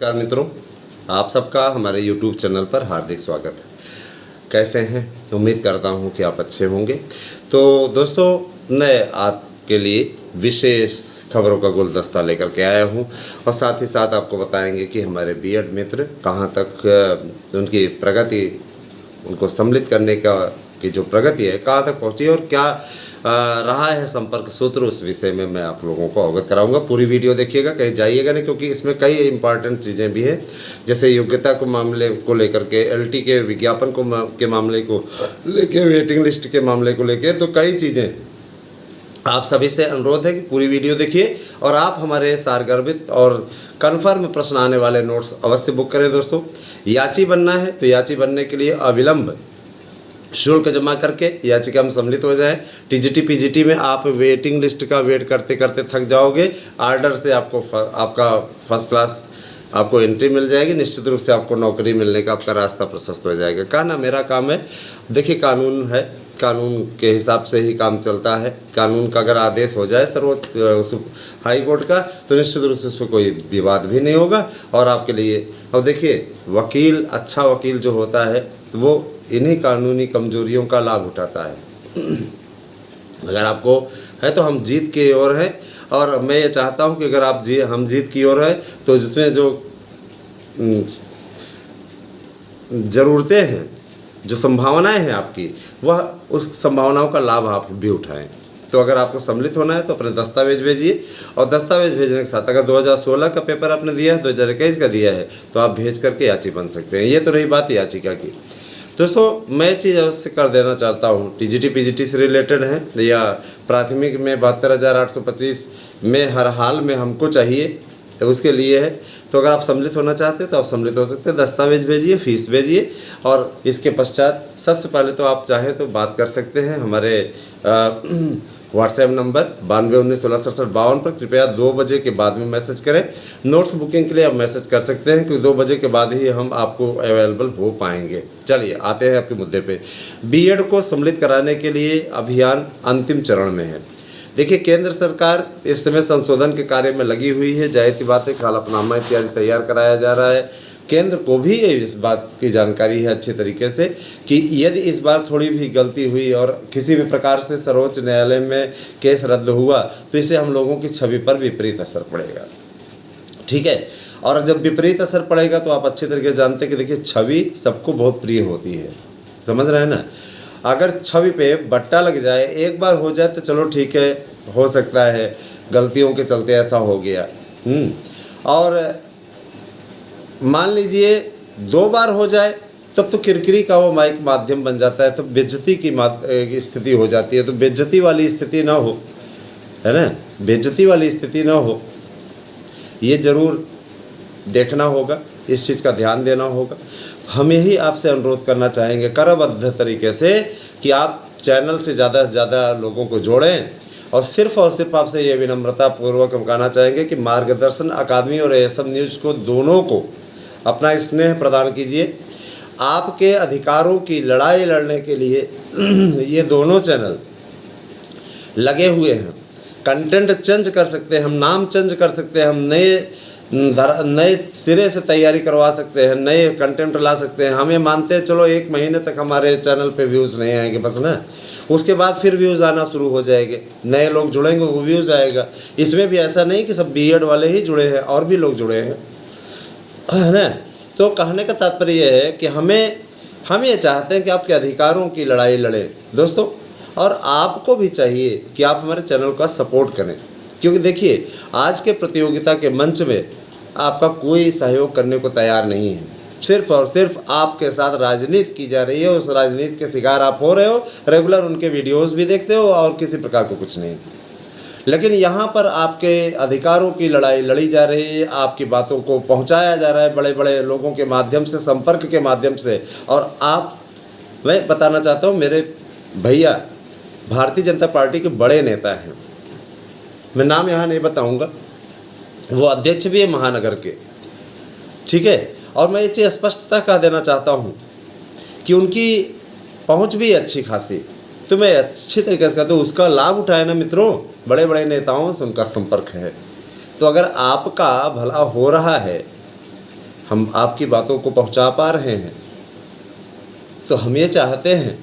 नमस्कार मित्रों, आप सबका हमारे YouTube चैनल पर हार्दिक स्वागत है। कैसे हैं? उम्मीद करता हूं कि आप अच्छे होंगे। तो दोस्तों, मैं आपके लिए विशेष खबरों का गुलदस्ता लेकर के आया हूं और साथ ही साथ आपको बताएंगे कि हमारे बीएड मित्र कहां तक उनकी प्रगति, उनको सम्मिलित करने की जो प्रगति है कहाँ तक पहुँची और क्या रहा है संपर्क सूत्र, उस विषय में मैं आप लोगों को अवगत कराऊंगा। पूरी वीडियो देखिएगा, कहीं जाइएगा नहीं, क्योंकि इसमें कई इंपॉर्टेंट चीज़ें भी हैं, जैसे योग्यता को मामले को लेकर के, एलटी के विज्ञापन के मामले को लेके, वेटिंग लिस्ट के मामले को लेके, तो कई चीज़ें। आप सभी से अनुरोध है कि पूरी वीडियो देखिए और आप हमारे सारगर्भित और कन्फर्म प्रश्न आने वाले नोट्स अवश्य बुक करें। दोस्तों, याची बनना है तो याची बनने के लिए अविलंब शुल्क जमा करके याचिका में सम्मिलित हो जाएं। टीजीटी पीजीटी में आप वेटिंग लिस्ट का वेट करते करते थक जाओगे। आर्डर से आपका फर्स्ट क्लास आपको एंट्री मिल जाएगी। निश्चित रूप से आपको नौकरी मिलने का आपका रास्ता प्रशस्त हो जाएगा। कहना मेरा काम है। देखिए, कानून है, कानून के हिसाब से ही काम चलता है। कानून का अगर आदेश हो जाए सर्वोच्च हाई कोर्ट का, तो निश्चित रूप से उस पर कोई विवाद भी नहीं होगा और आपके लिए। और देखिए, वकील, अच्छा वकील जो होता है वो इन्हीं कानूनी कमजोरियों का लाभ उठाता है। अगर आपको है तो हम जीत की ओर हैं, और मैं ये चाहता हूं कि अगर हम जीत की ओर हैं तो जिसमें जो ज़रूरतें हैं, जो संभावनाएं हैं आपकी, वह उस संभावनाओं का लाभ आप भी उठाएं। तो अगर आपको सम्मिलित होना है तो अपने दस्तावेज भेजिए, और दस्तावेज भेजने के साथ अगर 2016 का पेपर आपने दिया है, 2021 का दिया है, तो आप भेज करके याची बन सकते हैं। ये तो रही बात याचिका की। दोस्तों, मैं चीज़ अवश्य कर देना चाहता हूँ, टीजीटी पीजीटी से रिलेटेड है या प्राथमिक में 72,825 में हर हाल में हमको चाहिए, तो उसके लिए है। तो अगर आप सम्मिलित होना चाहते हैं तो आप सम्मिलित हो सकते हैं। दस्तावेज भेजिए, फीस भेजिए, और इसके पश्चात सबसे पहले तो आप चाहें तो बात कर सकते हैं हमारे व्हाट्सएप नंबर 9219166752 पर। कृपया 2 बजे के बाद में मैसेज करें। नोट्स बुकिंग के लिए आप मैसेज कर सकते हैं, क्योंकि 2 बजे के बाद ही हम आपको अवेलेबल हो पाएंगे। चलिए आते हैं आपके मुद्दे पे। बीएड को सम्मिलित कराने के लिए अभियान अंतिम चरण में है। देखिए, केंद्र सरकार इस समय संशोधन के कार्य में लगी हुई है। जाहिर सी बात है, हलफनामा इत्यादि तैयार कराया जा रहा है। केंद्र को भी इस बात की जानकारी है अच्छे तरीके से कि यदि इस बार थोड़ी भी गलती हुई और किसी भी प्रकार से सर्वोच्च न्यायालय में केस रद्द हुआ, तो इससे हम लोगों की छवि पर विपरीत असर पड़ेगा। ठीक है, और जब विपरीत असर पड़ेगा तो आप अच्छे तरीके से जानते हैं कि देखिए, छवि सबको बहुत प्रिय होती है, समझ रहे हैं ना। अगर छवि पे बट्टा लग जाए, एक बार हो जाए तो चलो ठीक है, हो सकता है गलतियों के चलते ऐसा हो गया, और मान लीजिए 2 बार हो जाए, तब तो किरकिरी का वो माइक माध्यम बन जाता है, तो बेइज्जती की स्थिति हो जाती है। तो बेइज्जती वाली स्थिति ना हो, है ना, बेइज्जती वाली स्थिति ना हो, ये ज़रूर देखना होगा, इस चीज़ का ध्यान देना होगा। हम यही आपसे अनुरोध करना चाहेंगे करबद्ध तरीके से कि आप चैनल से ज़्यादा लोगों को जोड़ें, और सिर्फ आपसे ये विनम्रतापूर्वक हम कहना चाहेंगे कि मार्गदर्शन अकादमी और एएसएम न्यूज़ को, दोनों को अपना स्नेह प्रदान कीजिए। आपके अधिकारों की लड़ाई लड़ने के लिए ये दोनों चैनल लगे हुए हैं। कंटेंट चेंज कर सकते हैं हम, नाम चेंज कर सकते हैं हम, नए सिरे से तैयारी करवा सकते हैं, नए कंटेंट ला सकते हैं। हम ये मानते हैं, चलो 1 महीने तक हमारे चैनल पे व्यूज़ नहीं आएंगे बस ना, उसके बाद फिर व्यूज़ आना शुरू हो जाएंगे, नए लोग जुड़ेंगे, वो व्यूज़ आएगा। इसमें भी ऐसा नहीं कि सब बीएड वाले ही जुड़े हैं, और भी लोग जुड़े हैं, है ना। तो कहने का तात्पर्य यह है कि हम ये चाहते हैं कि आपके अधिकारों की लड़ाई लड़ें दोस्तों, और आपको भी चाहिए कि आप हमारे चैनल का सपोर्ट करें, क्योंकि देखिए, आज के प्रतियोगिता के मंच में आपका कोई सहयोग करने को तैयार नहीं है। सिर्फ और सिर्फ आपके साथ राजनीति की जा रही है, उस राजनीति के शिकार आप हो रहे हो। रेगुलर उनके वीडियोस भी देखते हो और किसी प्रकार को कुछ नहीं। लेकिन यहाँ पर आपके अधिकारों की लड़ाई लड़ी जा रही है, आपकी बातों को पहुँचाया जा रहा है बड़े बड़े लोगों के माध्यम से, संपर्क के माध्यम से। और मैं बताना चाहता हूँ, मेरे भैया भारतीय जनता पार्टी के बड़े नेता हैं, मैं नाम यहाँ नहीं बताऊँगा, वो अध्यक्ष भी है महानगर के, ठीक है। और मैं ये चीज़ स्पष्टता कह देना चाहता हूँ कि उनकी पहुँच भी अच्छी खासी, तो मैं अच्छी तरीके से कहता हूँ, उसका लाभ उठाए ना मित्रों। बड़े बड़े नेताओं से उनका संपर्क है, तो अगर आपका भला हो रहा है हम आपकी बातों को पहुंचा पा रहे हैं। तो हम ये चाहते हैं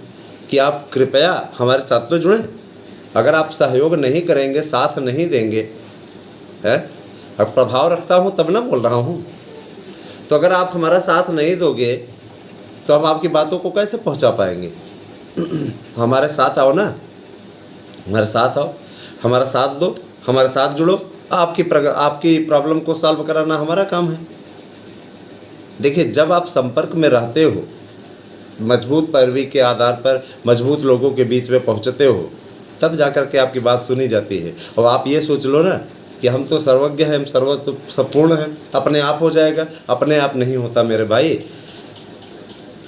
कि आप कृपया हमारे साथ तो जुड़ें। अगर आप सहयोग नहीं करेंगे, साथ नहीं देंगे, है, अब प्रभाव रखता हूँ तब ना बोल रहा हूँ, तो अगर आप हमारा साथ नहीं दोगे तो हम आपकी बातों को कैसे पहुँचा पाएंगे। हमारे साथ आओ ना, हमारे साथ आओ, हमारा साथ दो, हमारे साथ जुड़ो। आपकी प्रॉब्लम को सॉल्व कराना हमारा काम है। देखिए, जब आप संपर्क में रहते हो, मजबूत पैरवी के आधार पर मजबूत लोगों के बीच में पहुंचते हो, तब जाकर के आपकी बात सुनी जाती है। और आप ये सोच लो ना कि हम तो सर्वज्ञ हैं, हम संपूर्ण हैं, अपने आप हो जाएगा। अपने आप नहीं होता मेरे भाई।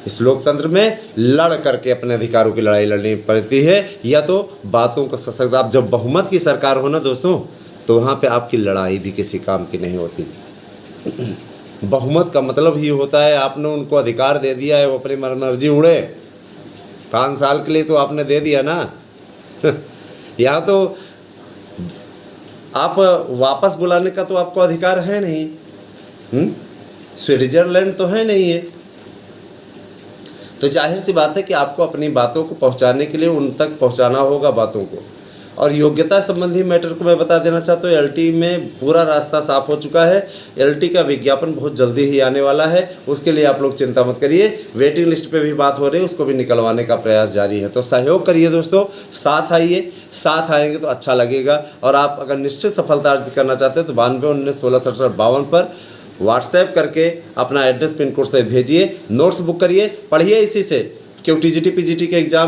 इस लोकतंत्र में लड़ करके अपने अधिकारों की लड़ाई लड़नी पड़ती है, या तो बातों को सशक्त। आप जब बहुमत की सरकार हो ना दोस्तों, तो वहाँ पे आपकी लड़ाई भी किसी काम की नहीं होती। बहुमत का मतलब ही होता है आपने उनको अधिकार दे दिया है, वो अपनी मर्जी उड़े। 5 साल के लिए तो आपने दे दिया ना। यहाँ तो आप वापस बुलाने का तो आपको अधिकार है नहीं। स्विट्जरलैंड तो है नहीं है। तो जाहिर सी बात है कि आपको अपनी बातों को पहुंचाने के लिए उन तक पहुंचाना होगा बातों को। और योग्यता संबंधी मैटर को मैं बता देना चाहता हूँ, एलटी में पूरा रास्ता साफ हो चुका है। एलटी का विज्ञापन बहुत जल्दी ही आने वाला है, उसके लिए आप लोग चिंता मत करिए। वेटिंग लिस्ट पे भी बात हो रही है, उसको भी निकलवाने का प्रयास जारी है। तो सहयोग करिए दोस्तों, साथ आइए। साथ आएंगे तो अच्छा लगेगा। और आप अगर निश्चित सफलता अर्जित करना चाहते हैं तो 92 19 16 67 52 पर व्हाट्सएप करके अपना एड्रेस पिन कोड से भेजिए। नोट्स बुक करिए, पढ़िए इसी से, क्यों टीजीटी पीजीटी के एग्ज़ाम